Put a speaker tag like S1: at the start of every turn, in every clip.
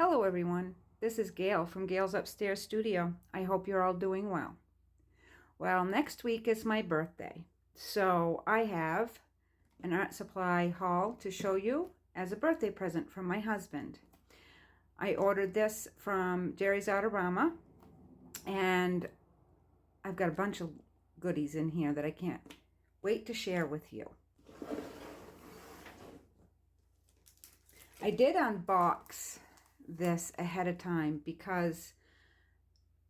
S1: Hello everyone, this is Gail from Gail's Upstairs Studio. I hope you're all doing well. Well, next week is my birthday, so I have an art supply haul to show you as a birthday present from my husband. I ordered this from Jerry's Artarama, and I've got a bunch of goodies in here that I can't wait to share with you. I did unbox this ahead of time because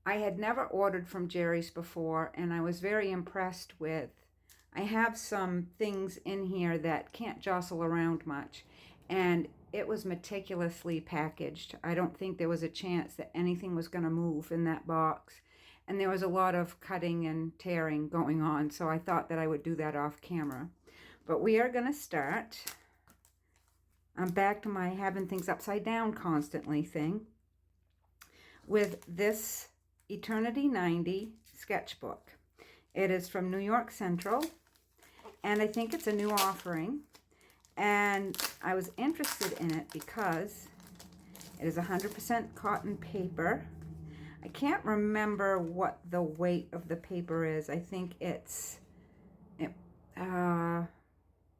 S1: I had never ordered from Jerry's before, and I was very impressed with. I have some things in here that can't jostle around much, and it was meticulously packaged. I don't think there was a chance that anything was going to move in that box, and there was a lot of cutting and tearing going on, so I thought that I would do that off camera. But we are going to start. I'm back to my having things upside down constantly thing with this Eternity 90 sketchbook. It is from New York Central, and I think it's a new offering, and I was interested in it because it is 100% cotton paper. I can't remember what the weight of the paper is. I think it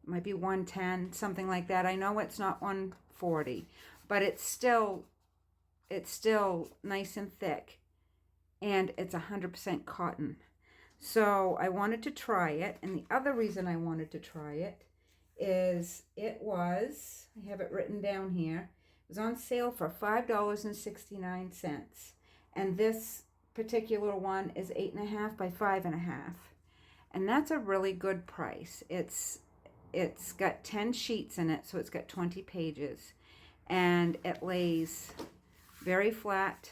S1: might be 110, something like that. I know it's not 140, but it's still nice and thick, and it's 100% cotton. So I wanted to try it, and the other reason I wanted to try it is I have it written down here, it was on sale for $5.69, and this particular one is 8.5 by 5.5, and that's a really good price. It's got 10 sheets in it, so it's got 20 pages, and it lays very flat.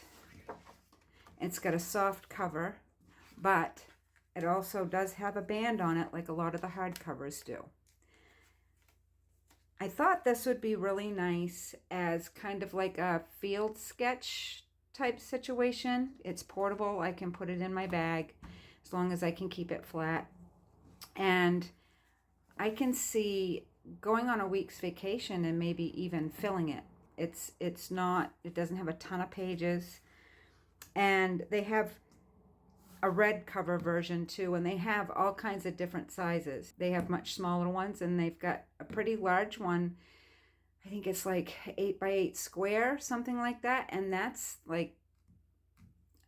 S1: It's got a soft cover, but it also does have a band on it like a lot of the hardcovers do. I thought this would be really nice as kind of like a field sketch type situation. It's portable. I can put it in my bag as long as I can keep it flat. And I can see going on a week's vacation and maybe even filling it. It doesn't have a ton of pages. And they have a red cover version too, and they have all kinds of different sizes. They have much smaller ones, and they've got a pretty large one. I think it's like 8 by 8 square, something like that, and that's like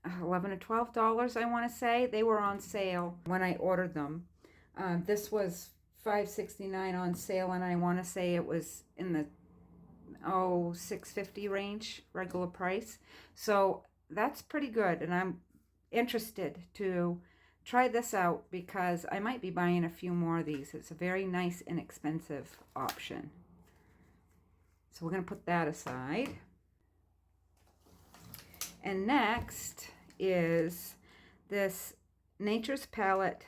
S1: $11 or $12, I want to say. They were on sale when I ordered them. This was $5.69 on sale, and I want to say it was in the $6.50 range, regular price. So that's pretty good, and I'm interested to try this out because I might be buying a few more of these. It's a very nice, inexpensive option. So we're going to put that aside. And next is this Nature's Palette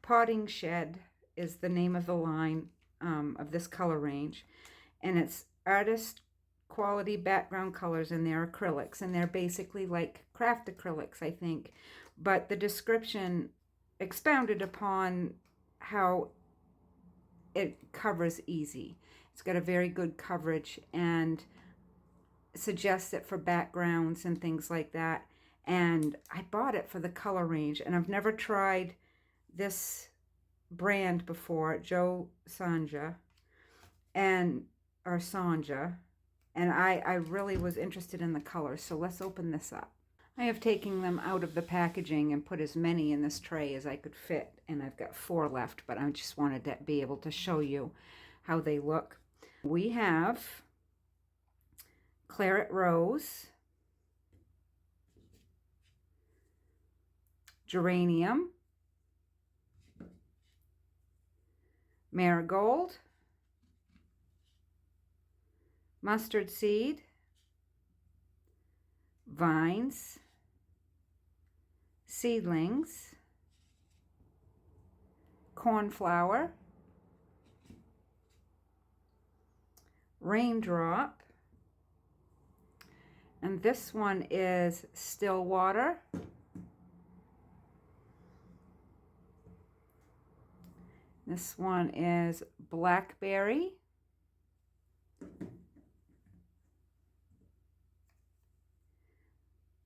S1: Potting Shed is the name of the line of this color range. And it's artist quality background colors, and they're acrylics, and they're basically like craft acrylics, I think. But the description expounded upon how it covers easy. It's got a very good coverage and suggests it for backgrounds and things like that. And I bought it for the color range, and I've never tried this brand before, Joe Sanja, and I really was interested in the colors, so let's open this up. I have taken them out of the packaging and put as many in this tray as I could fit, and I've got 4 left, but I just wanted to be able to show you how they look. We have Claret Rose, Geranium, Marigold, Mustard Seed, Vines, Seedlings, Cornflower, Raindrop, and this one is Stillwater, this one is Blackberry,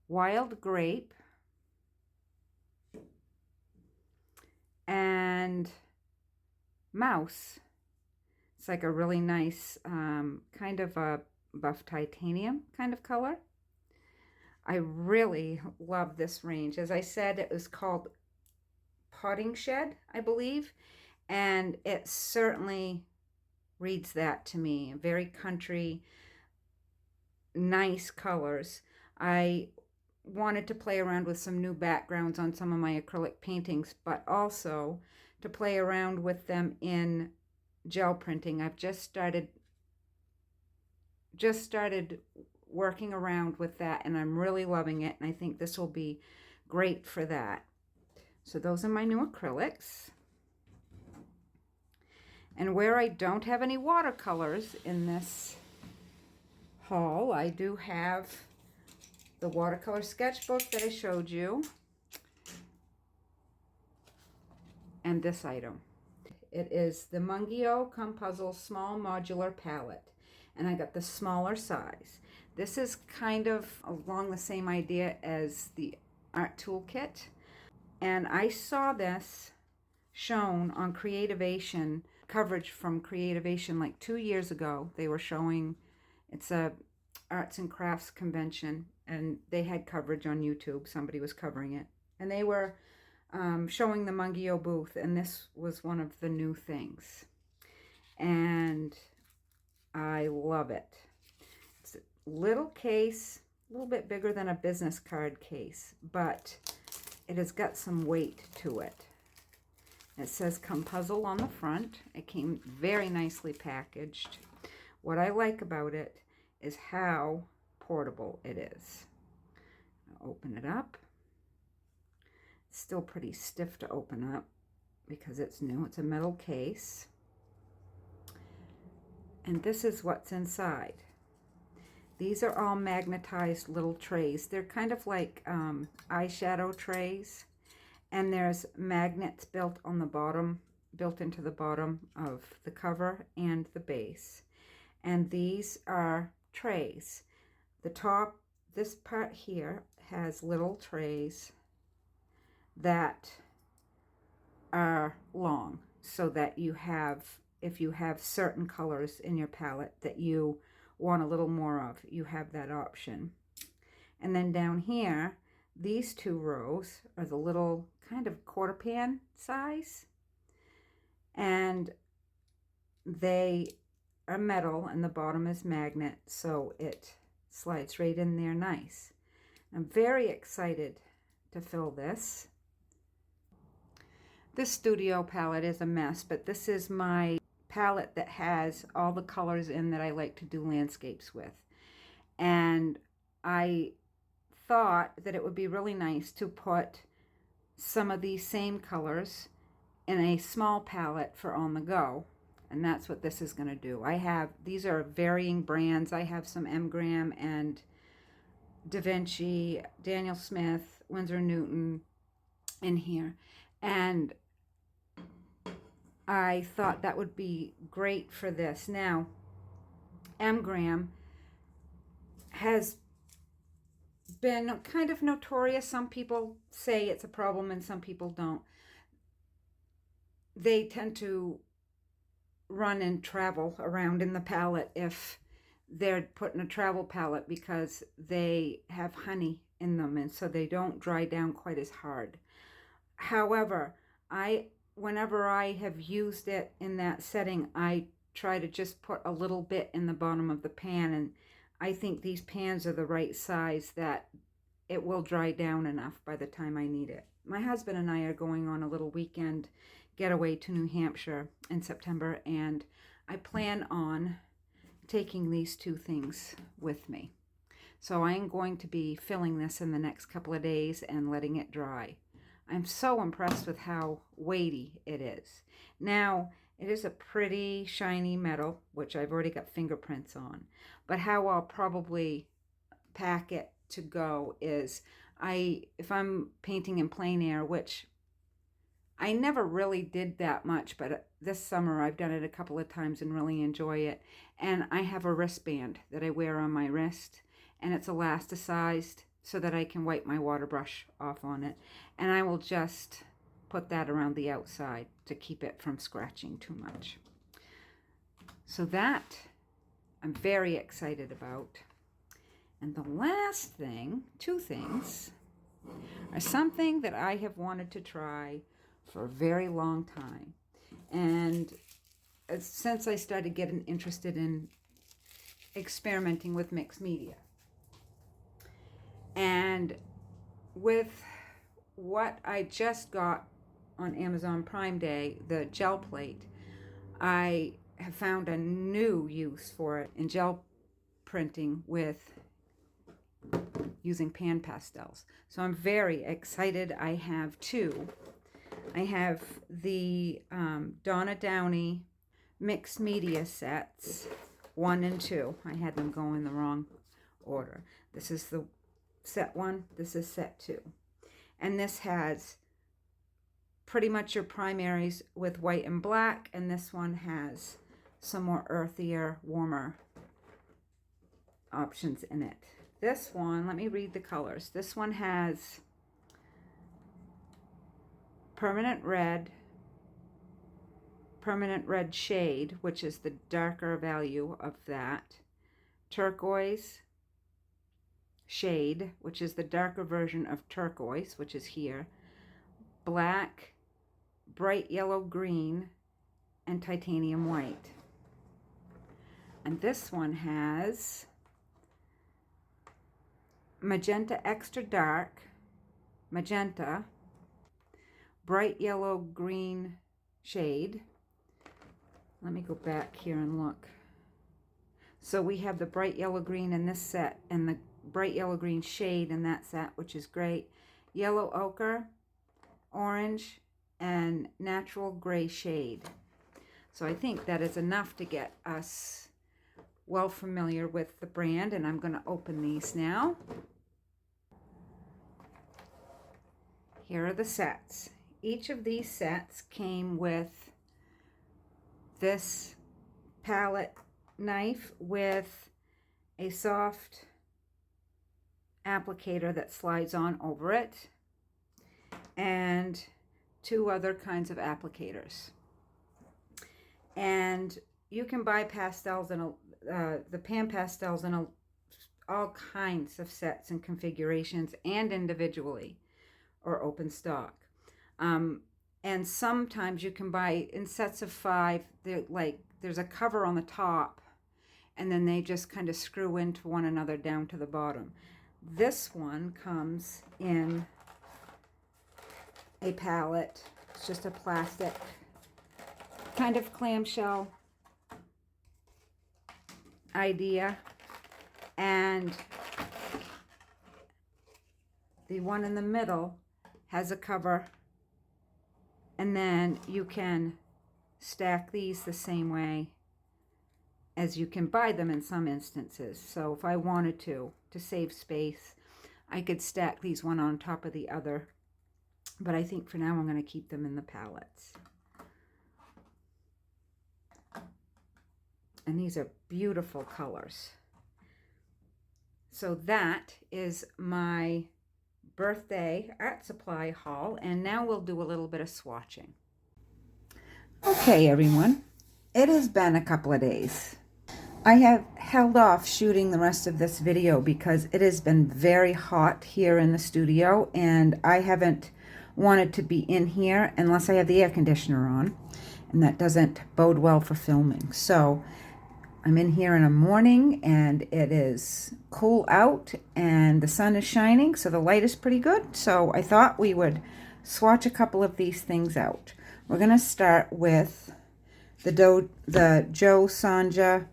S1: Wild Grape, and Mouse. It's like a really nice kind of a buff titanium kind of color. I really love this range. As I said, it was called Potting Shed, I believe, and it certainly reads that to me. Very country, nice colors. I wanted to play around with some new backgrounds on some of my acrylic paintings, but also to play around with them in gel printing. I've just started working around with that, and I'm really loving it, and I think this will be great for that. So those are my new acrylics. And where I don't have any watercolors in this haul, I do have the watercolor sketchbook that I showed you, and this item. It is the Mungio Compuzzle Small Modular Palette, and I got the smaller size. This is kind of along the same idea as the Art Toolkit, and I saw this shown on Creativation, coverage from Creativation like 2 years ago. They were showing, it's a arts and crafts convention, and they had coverage on YouTube. Somebody was covering it, and they were showing the Mungio booth, and this was one of the new things, and I love it. It's a little case, a little bit bigger than a business card case, but it has got some weight to it. It says Compuzzle on the front. It came very nicely packaged. What I like about it is how portable it is. I'll open it up. It's still pretty stiff to open up because it's new. It's a metal case. And this is what's inside. These are all magnetized little trays. They're kind of like eyeshadow trays. And there's magnets built on the bottom, built into the bottom of the cover and the base. And these are trays. The top, this part here, has little trays that are long, so that you have, if you have certain colors in your palette that you want a little more of, you have that option. And then down here, these two rows are the little kind of quarter pan size, and they are metal, and the bottom is magnet, so it slides right in there nice. I'm very excited to fill this. This studio palette is a mess, but this is my palette that has all the colors in that I like to do landscapes with. And I thought that it would be really nice to put some of these same colors in a small palette for on the go. And that's what this is going to do. These are varying brands. I have some M. Graham and Da Vinci, Daniel Smith, Winsor Newton in here. And I thought that would be great for this. Now, M. Graham has been kind of notorious. Some people say it's a problem and some people don't. They tend to run and travel around in the palette if they're put in a travel palette, because they have honey in them, and so they don't dry down quite as hard. However, whenever I have used it in that setting, I try to just put a little bit in the bottom of the pan, and I think these pans are the right size that it will dry down enough by the time I need it. My husband and I are going on a little weekend getaway to New Hampshire in September, and I plan on taking these two things with me. So I am going to be filling this in the next couple of days and letting it dry. I'm so impressed with how weighty it is. Now, it is a pretty shiny metal, which I've already got fingerprints on, but how I'll probably pack it to go is, if I'm painting in plein air, which I never really did that much, but this summer I've done it a couple of times and really enjoy it. And I have a wristband that I wear on my wrist, and it's elasticized, so that I can wipe my water brush off on it. And I will just put that around the outside to keep it from scratching too much. So that I'm very excited about. And the last thing, two things, are something that I have wanted to try for a very long time. And since I started getting interested in experimenting with mixed media. And with what I just got on Amazon Prime Day, the gel plate, I have found a new use for it in gel printing with using pan pastels. So I'm very excited. I have two. I have the Donna Downey mixed media sets, 1 and 2. I had them go in the wrong order. This is the set 1, this is set 2. And this has pretty much your primaries with white and black, and this one has some more earthier, warmer options in it. This one, let me read the colors. This one has permanent red shade, which is the darker value of that. Turquoise shade, which is the darker version of turquoise, which is here. Black, bright yellow green, and titanium white. And this one has magenta extra dark, magenta, bright yellow green shade. Let me go back here and look. So we have the bright yellow green in this set and the bright yellow green shade in that set, which is great. Yellow ochre, orange, and natural gray shade. So I think that is enough to get us well familiar with the brand, and I'm going to open these now. Here are the sets. Each of these sets came with this palette knife with a soft applicator that slides on over it, and 2 other kinds of applicators. And you can buy pastels in the pan pastels in all kinds of sets and configurations, and individually or open stock. And sometimes you can buy in sets of 5. There's a cover on the top, and then they just kind of screw into one another down to the bottom. This one comes in a palette. It's just a plastic kind of clamshell idea, and the one in the middle has a cover, and then you can stack these the same way as you can buy them in some instances. So if I wanted to save space, I could stack these one on top of the other, but I think for now I'm going to keep them in the palettes. And these are beautiful colors. So that is my birthday art supply haul, and now we'll do a little bit of swatching. Okay, everyone, it has been a couple of days. I have held off shooting the rest of this video because it has been very hot here in the studio, and I haven't wanted to be in here unless I have the air conditioner on, and that doesn't bode well for filming. So I'm in here in the morning, and it is cool out, and the sun is shining, so the light is pretty good. So I thought we would swatch a couple of these things out. We're going to start with the Jo Sonja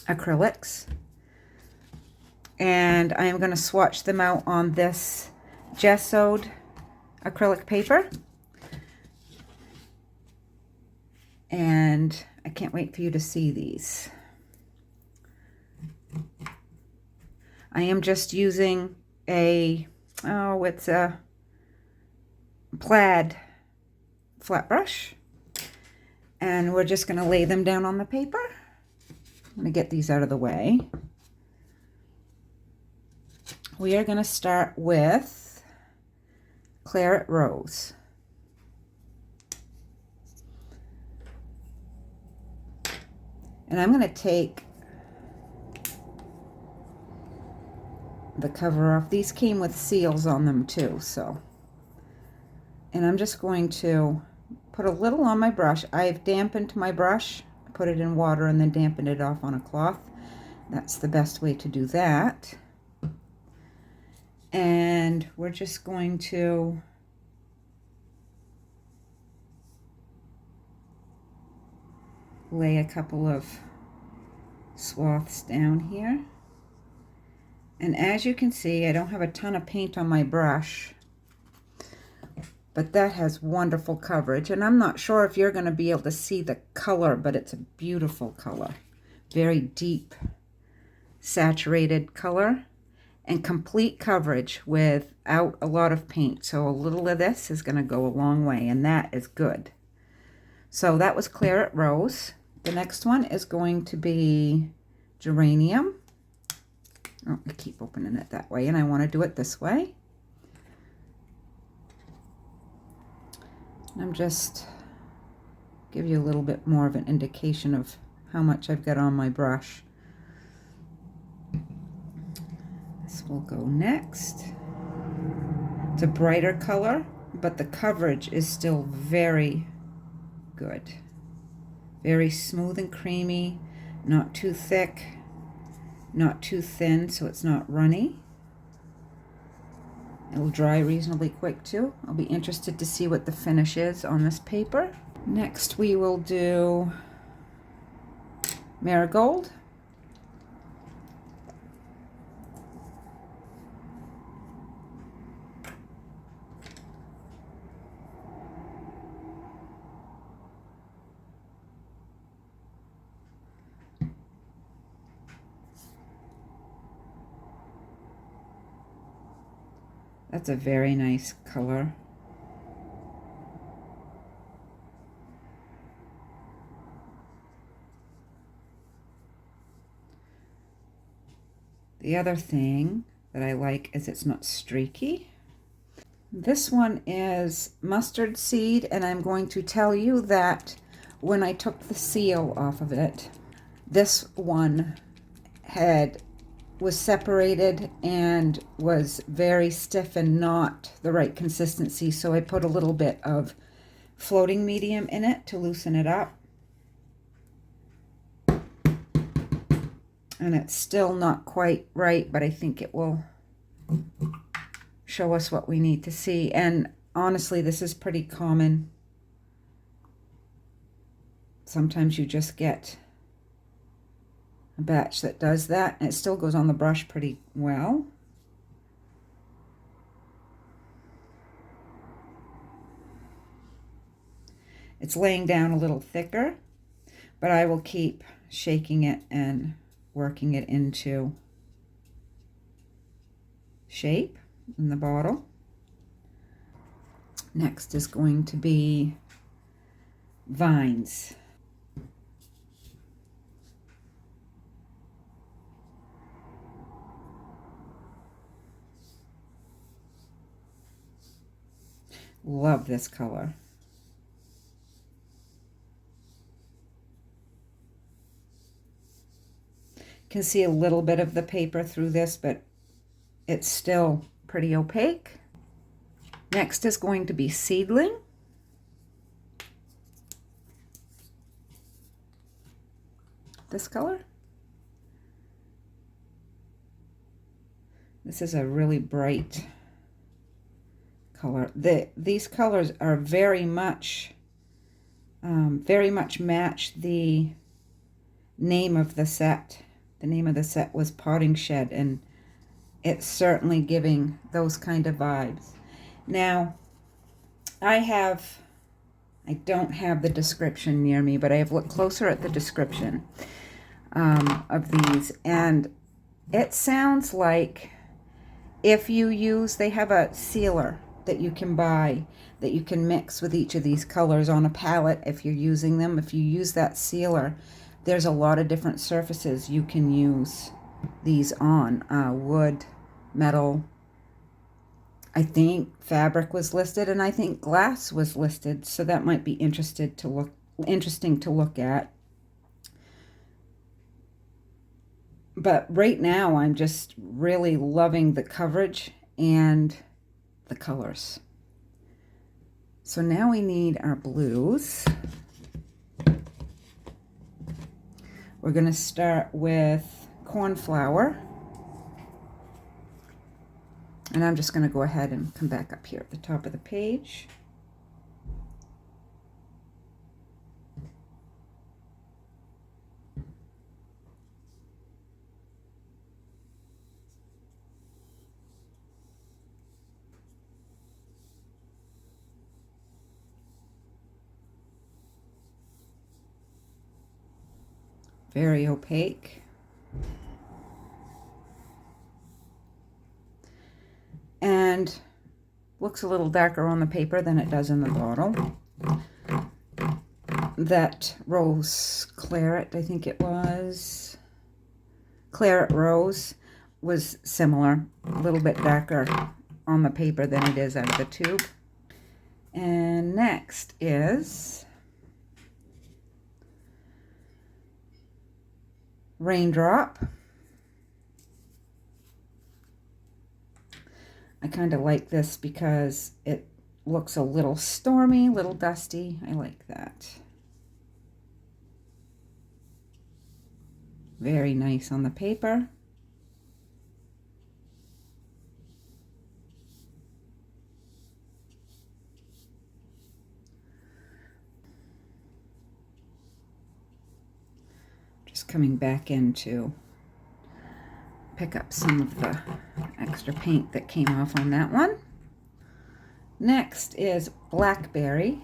S1: acrylics, and I am going to swatch them out on this gessoed acrylic paper, and I can't wait for you to see these. I am just using it's a plaid flat brush, and we're just going to lay them down on the paper. I'm going to get these out of the way. we are going to start with Claret Rose. And I'm going to take the cover off. These came with seals on them too, so. And I'm just going to put a little on my brush. I've dampened my brush, put it in water, and then dampened it off on a cloth. That's the best way to do that. And we're just going to lay a couple of swaths down here. And as you can see, I don't have a ton of paint on my brush, but that has wonderful coverage. And I'm not sure if you're going to be able to see the color, but it's a beautiful color. Very deep, saturated color, and complete coverage without a lot of paint. So a little of this is going to go a long way, and that is good. So that was Claret Rose. The next one is going to be Geranium. Oh, I keep opening it that way, and I want to do it this way. I'm just give you a little bit more of an indication of how much I've got on my brush. This will go next. It's a brighter color, but the coverage is still very good. Very smooth and creamy, not too thick, not too thin, so it's not runny. It'll dry reasonably quick too. I'll be interested to see what the finish is on this paper. Next we will do Marigold. That's a very nice color. The other thing that I like is it's not streaky. This one is Mustard Seed, and I'm going to tell you that when I took the seal off of it, this one was separated and was very stiff and not the right consistency, so I put a little bit of floating medium in it to loosen it up. And it's still not quite right, but I think it will show us what we need to see. And honestly, this is pretty common. Sometimes you just get a batch that does that, and it still goes on the brush pretty well. It's laying down a little thicker, but I will keep shaking it and working it into shape in the bottle. Next is going to be Vines. Love this color. Can see a little bit of the paper through this, but it's still pretty opaque. Next is going to be Seedling. This color. This is a really bright color. These colors are very much match the name of the set. The name of the set was Potting Shed, and it's certainly giving those kind of vibes. Now, I don't have the description near me, but I have looked closer at the description of these, and it sounds like if you use, they have a sealer that you can buy that you can mix with each of these colors on a palette if you're using them. If you use that sealer, there's a lot of different surfaces you can use these on. Wood, metal. I think fabric was listed, and I think glass was listed, so that might be interesting to look at. But right now, I'm just really loving the coverage and the colors. So now we need our blues. We're going to start with cornflower. And I'm just going to go ahead and come back up here at the top of the page. Very opaque. And looks a little darker on the paper than it does in the bottle. That rose claret, I think it was, claret rose, was similar, a little bit darker on the paper than it is out of the tube. And next is Raindrop. I kind of like this because it looks a little stormy, a little dusty. I like that. Very nice on the paper. Just coming back in to pick up some of the extra paint that came off on that one. Next is Blackberry.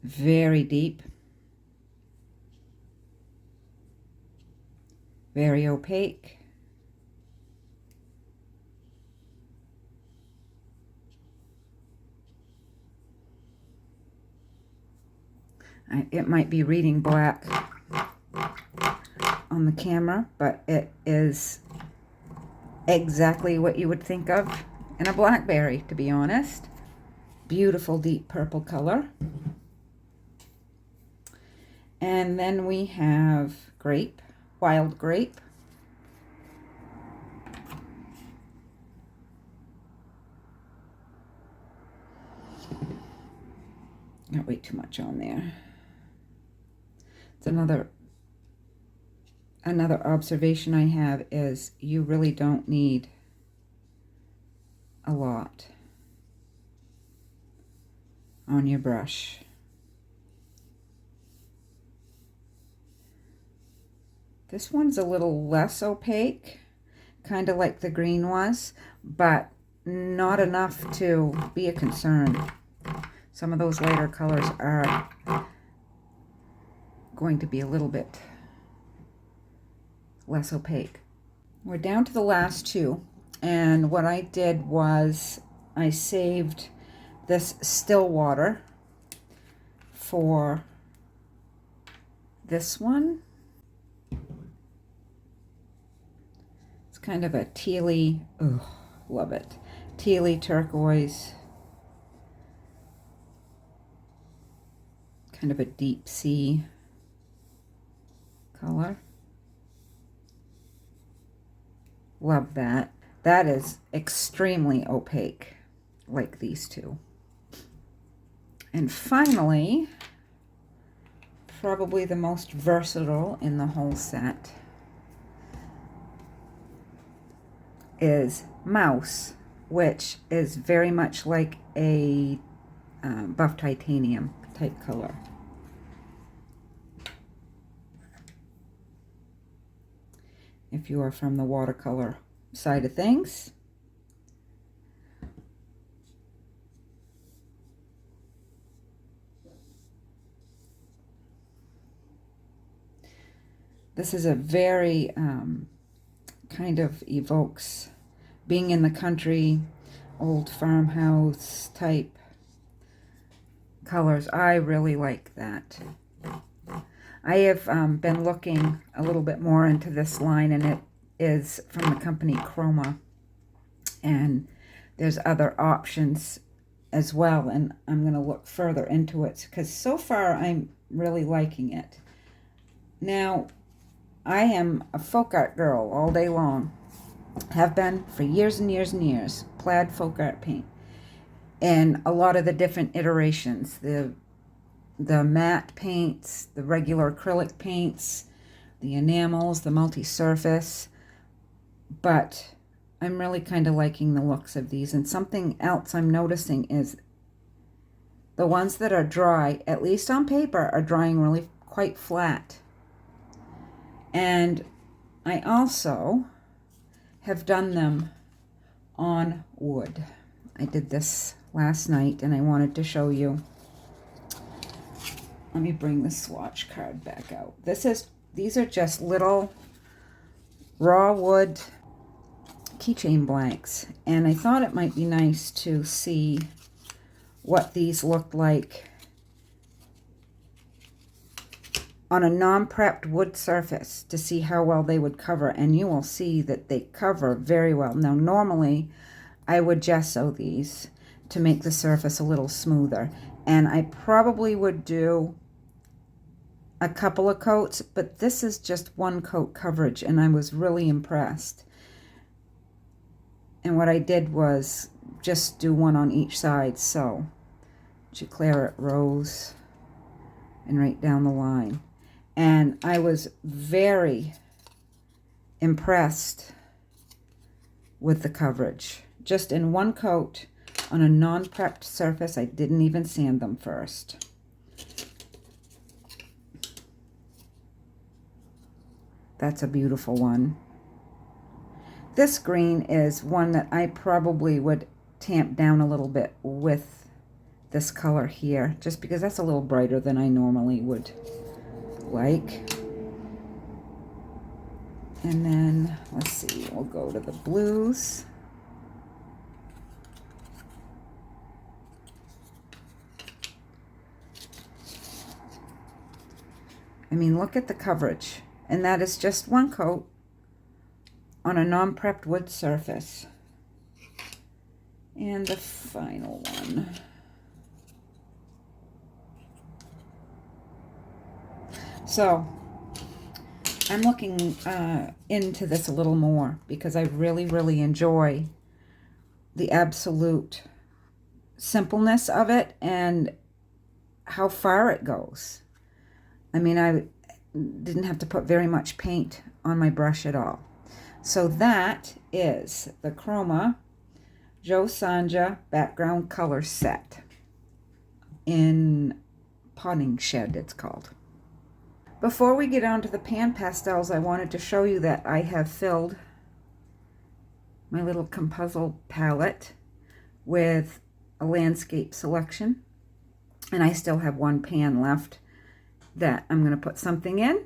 S1: Very deep. Very opaque. It might be reading black on the camera, but it is exactly what you would think of in a blackberry, to be honest. Beautiful deep purple color. And then we have grape, wild grape. Not way too much on there. It's another observation I have is you really don't need a lot on your brush. This one's a little less opaque, kind of like the green was, but not enough to be a concern. Some of those lighter colors are going to be a little bit less opaque. We're down to the last two, and what I did was I saved this still water for this one. It's kind of a tealy, oh, love it, tealy turquoise, kind of a deep sea color. Love that. That is extremely opaque, like these two. And finally, probably the most versatile in the whole set is Mouse, which is very much like a buff titanium type color. If you are from the watercolor side of things. This is a very kind of evokes being in the country, old farmhouse type colors. I really like that. I have been looking a little bit more into this line, and it is from the company Chroma. And there's other options as well, and I'm going to look further into it because so far I'm really liking it. Now, I am a folk art girl all day long. Have been for years and years and years. Plaid folk art paint. And a lot of the different iterations. The matte paints, the regular acrylic paints, the enamels, the multi-surface. But I'm really kind of liking the looks of these. And something else I'm noticing is the ones that are dry, at least on paper, are drying really quite flat. And I also have done them on wood. I did this last night and I wanted to show you. Let me bring the swatch card back out. These are just little raw wood keychain blanks, and I thought it might be nice to see what these looked like on a non-prepped wood surface to see how well they would cover, and you will see that they cover very well. Now, normally I would gesso these to make the surface a little smoother, and I probably would do a couple of coats, but this is just one coat coverage, and I was really impressed. And what I did was just do one on each side, so Claret Rose and right down the line. And I was very impressed with the coverage. Just in one coat on a non-prepped surface. I didn't even sand them first. That's a beautiful one. This green is one that I probably would tamp down a little bit with this color here, just because that's a little brighter than I normally would like. And then, let's see, we'll go to the blues. I mean, look at the coverage. And that is just one coat on a non-prepped wood surface. And the final one. So, I'm looking into this a little more because I really, really enjoy the absolute simpleness of it and how far it goes. I mean, I didn't have to put very much paint on my brush at all. So that is the Chroma Joe Sanja Background Color Set in Potting Shed, it's called. Before we get on to the pan pastels, I wanted to show you that I have filled my little Compuzzle palette with a landscape selection. And I still have one pan left that I'm going to put something in,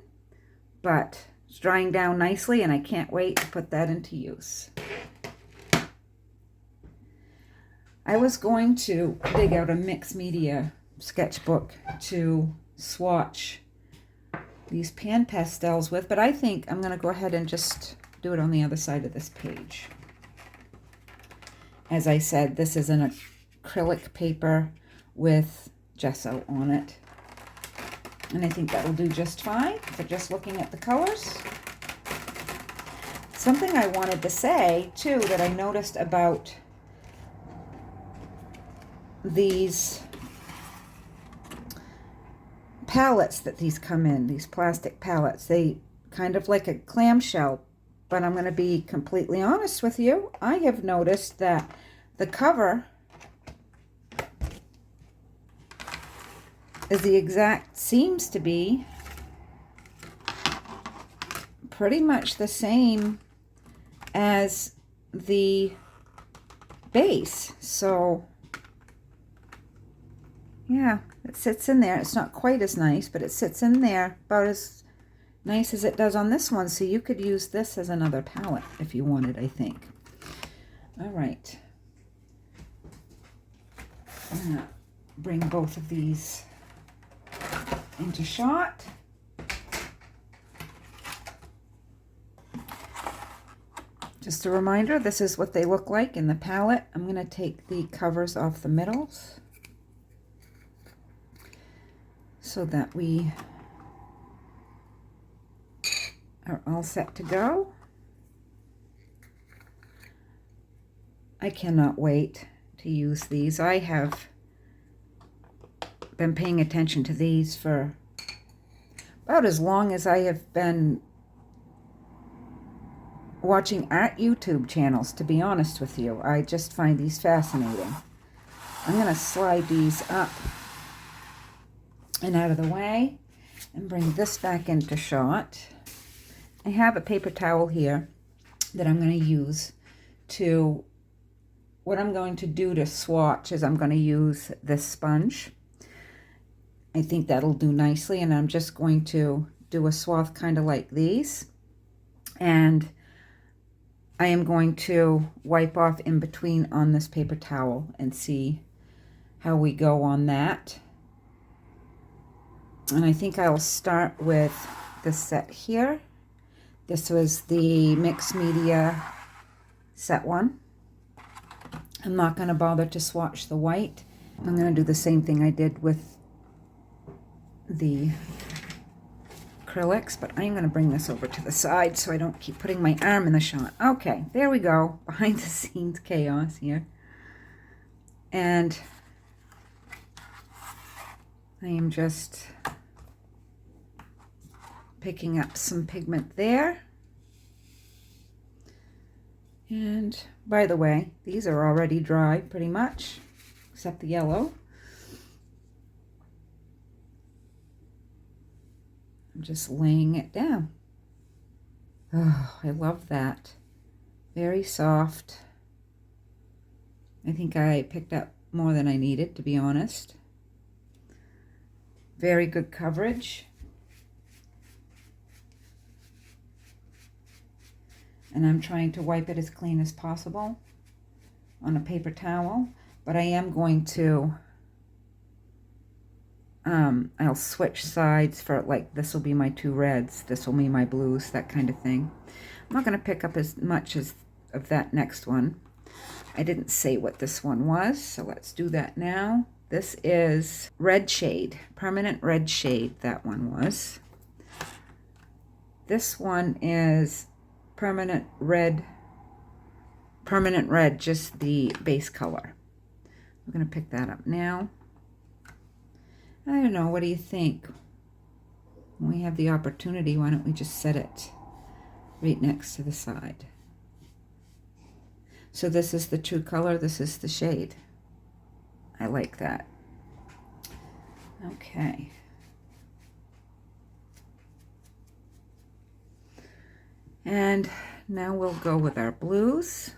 S1: but it's drying down nicely and I can't wait to put that into use. I was going to dig out a mixed media sketchbook to swatch these pan pastels with, but I think I'm going to go ahead and just do it on the other side of this page. As I said, this is an acrylic paper with gesso on it. And I think that will do just fine for just looking at the colors. Something I wanted to say, too, that I noticed about these palettes that these come in, these plastic palettes, they kind of like a clamshell, but I'm going to be completely honest with you. I have noticed that the cover is the exact, seems to be pretty much the same as the base. So yeah, it sits in there. It's not quite as nice, but it sits in there about as nice as it does on this one. So you could use this as another palette if you wanted, I think. All right. I'm gonna bring both of these into shot. Just a reminder, this is what they look like in the palette. I'm going to take the covers off the middles so that we are all set to go. I cannot wait to use these. I have been paying attention to these for about as long as I have been watching art YouTube channels, to be honest with you. I just find these fascinating. I'm going to slide these up and out of the way and bring this back into shot. I have a paper towel here that I'm going to use to, what I'm going to do to swatch is I'm going to use this sponge. I think that'll do nicely, and I'm just going to do a swath kind of like these. And I am going to wipe off in between on this paper towel and see how we go on that. And I think I'll start with this set here. This was the Mixed Media set one. I'm not going to bother to swatch the white. I'm going to do the same thing I did with the acrylics, but I'm going to bring this over to the side so I don't keep putting my arm in the shot. Okay, there we go. Behind the scenes chaos here. And I am just picking up some pigment there. And by the way, these are already dry pretty much, except the yellow. I'm just laying it down. Oh, I love that. Very soft. I think I picked up more than I needed, to be honest. Very good coverage. And I'm trying to wipe it as clean as possible on a paper towel, but I am going to, I'll switch sides for, like, this will be my two reds, this will be my blues, that kind of thing. I'm not going to pick up as much as of that next one. I didn't say what this one was, so let's do that now. This is Red Shade, Permanent Red Shade, that one was. This one is Permanent Red, just the base color. I'm going to pick that up now. I don't know, what do you think? When we have the opportunity, why don't we just set it right next to the side? So this is the true color, this is the shade. I like that. Okay. And now we'll go with our blues.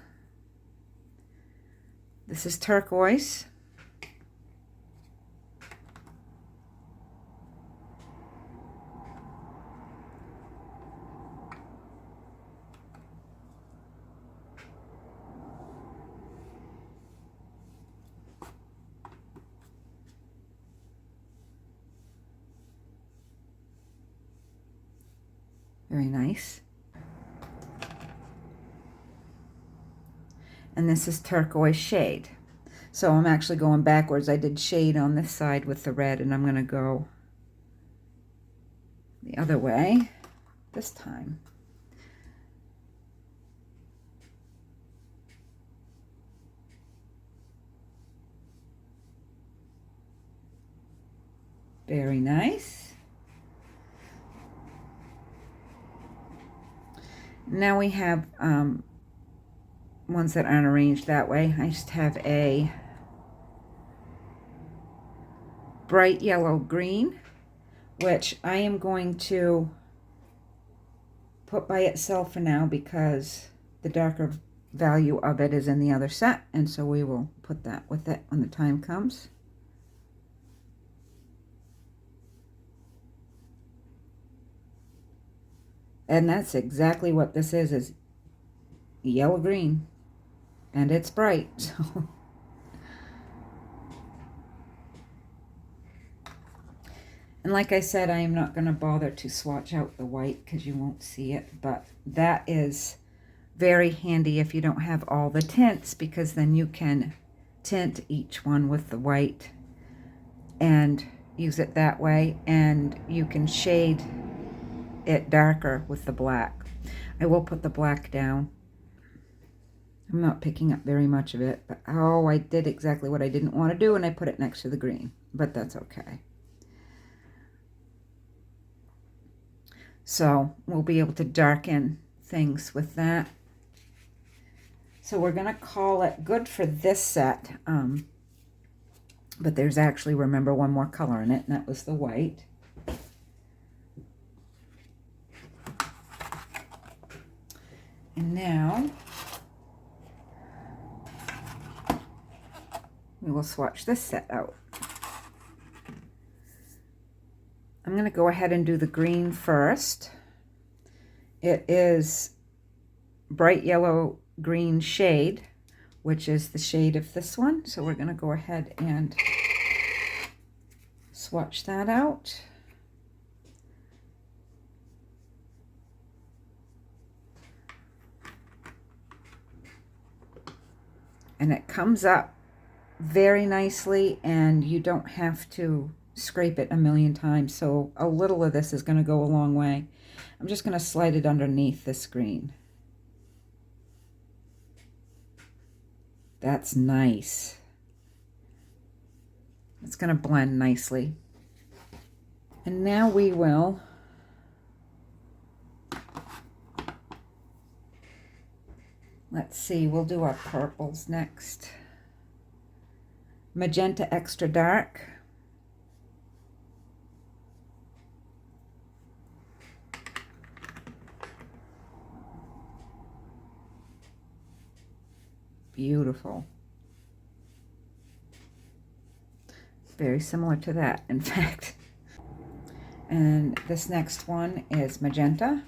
S1: This is turquoise. Very nice. And this is turquoise shade. So I'm actually going backwards. I did shade on this side with the red, and I'm going to go the other way this time. Very nice. Now we have ones that aren't arranged that way. I just have a bright yellow green, which I am going to put by itself for now because the darker value of it is in the other set, and so we will put that with it when the time comes. And that's exactly what this is yellow green, and it's bright. So and like I said, I am not going to bother to swatch out the white because you won't see it, but that is Very handy if you don't have all the tints, because then you can tint each one with the white and use it that way, and you can shade it darker with the black. I will put the black down. I'm not picking up very much of it, but oh, I did exactly what I didn't want to do, and I put it next to the green, but that's okay. So we'll be able to darken things with that. So we're going to call it good for this set. But there's actually, remember, one more color in it, and that was the white. And now we will swatch this set out. I'm going to go ahead and do the green first. It is bright yellow green shade, which is the shade of this one. So we're going to go ahead and swatch that out. And it comes up very nicely, and you don't have to scrape it a million times. So a little of this is going to go a long way. I'm just going to slide it underneath this green. That's nice. It's going to blend nicely. And now we will let's see, we'll do our purples next. Magenta extra dark. Beautiful. Very similar to that, in fact. And this next one is magenta.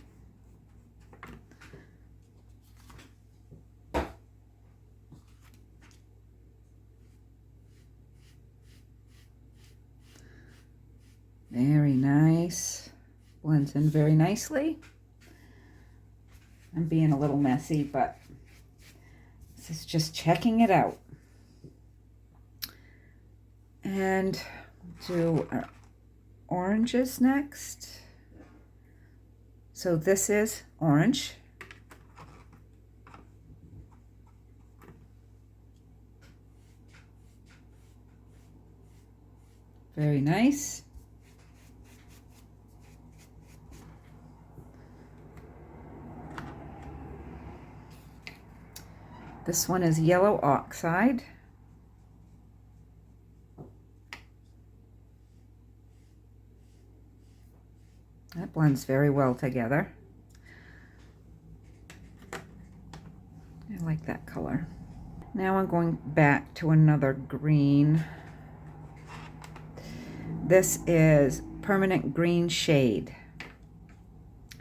S1: Very nice. Blends in very nicely. I'm being a little messy, but this is just checking it out. And do our oranges next. So this is orange. Very nice. This one is yellow oxide. That blends very well together. I like that color. Now I'm going back to another green. This is Permanent Green Shade.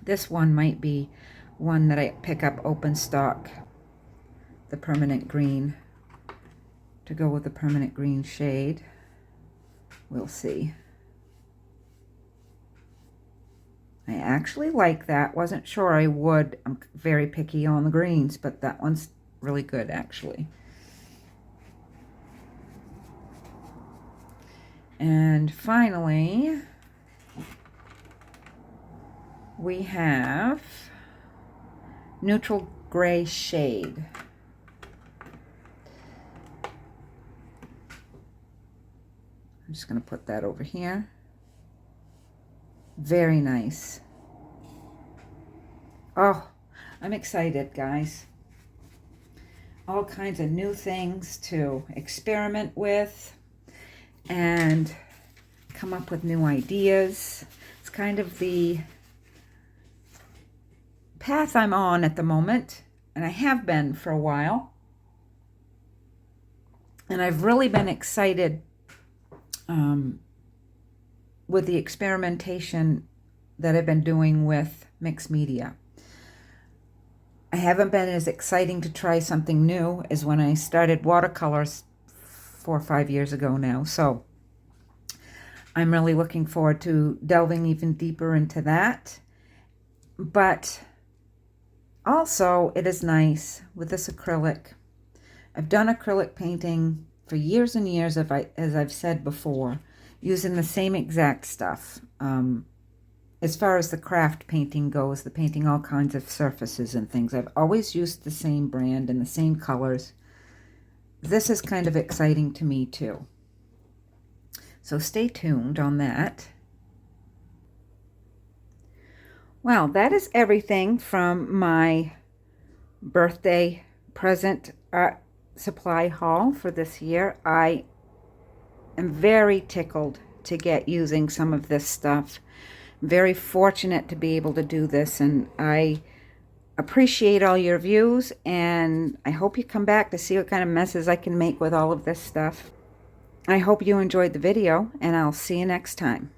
S1: This one might be one that I pick up open stock. The permanent green to go with the permanent green shade. We'll see. I actually like that. Wasn't sure I would. I'm very picky on the greens, but that one's really good actually. And finally, we have Neutral Gray Shade. I'm just going to put that over here. Very nice. Oh, I'm excited, guys. All kinds of new things to experiment with and come up with new ideas. It's kind of the path I'm on at the moment, and I have been for a while. And I've really been excited with the experimentation that I've been doing with mixed media. I haven't been as exciting to try something new as when I started watercolors 4 or 5 years ago now. So I'm really looking forward to delving even deeper into that. But Also, it is nice with this acrylic. I've done acrylic painting for years and years, as I've said before, using the same exact stuff. As far as the craft painting goes, the painting all kinds of surfaces and things, I've always used the same brand and the same colors. This is kind of exciting to me too. So stay tuned on that. Well, that is everything from my birthday present art supply haul for this year. I am very tickled to get using some of this stuff. I'm very fortunate to be able to do this, and I appreciate all your views, and I hope you come back to see what kind of messes I can make with all of this stuff. I hope you enjoyed the video, and I'll see you next time.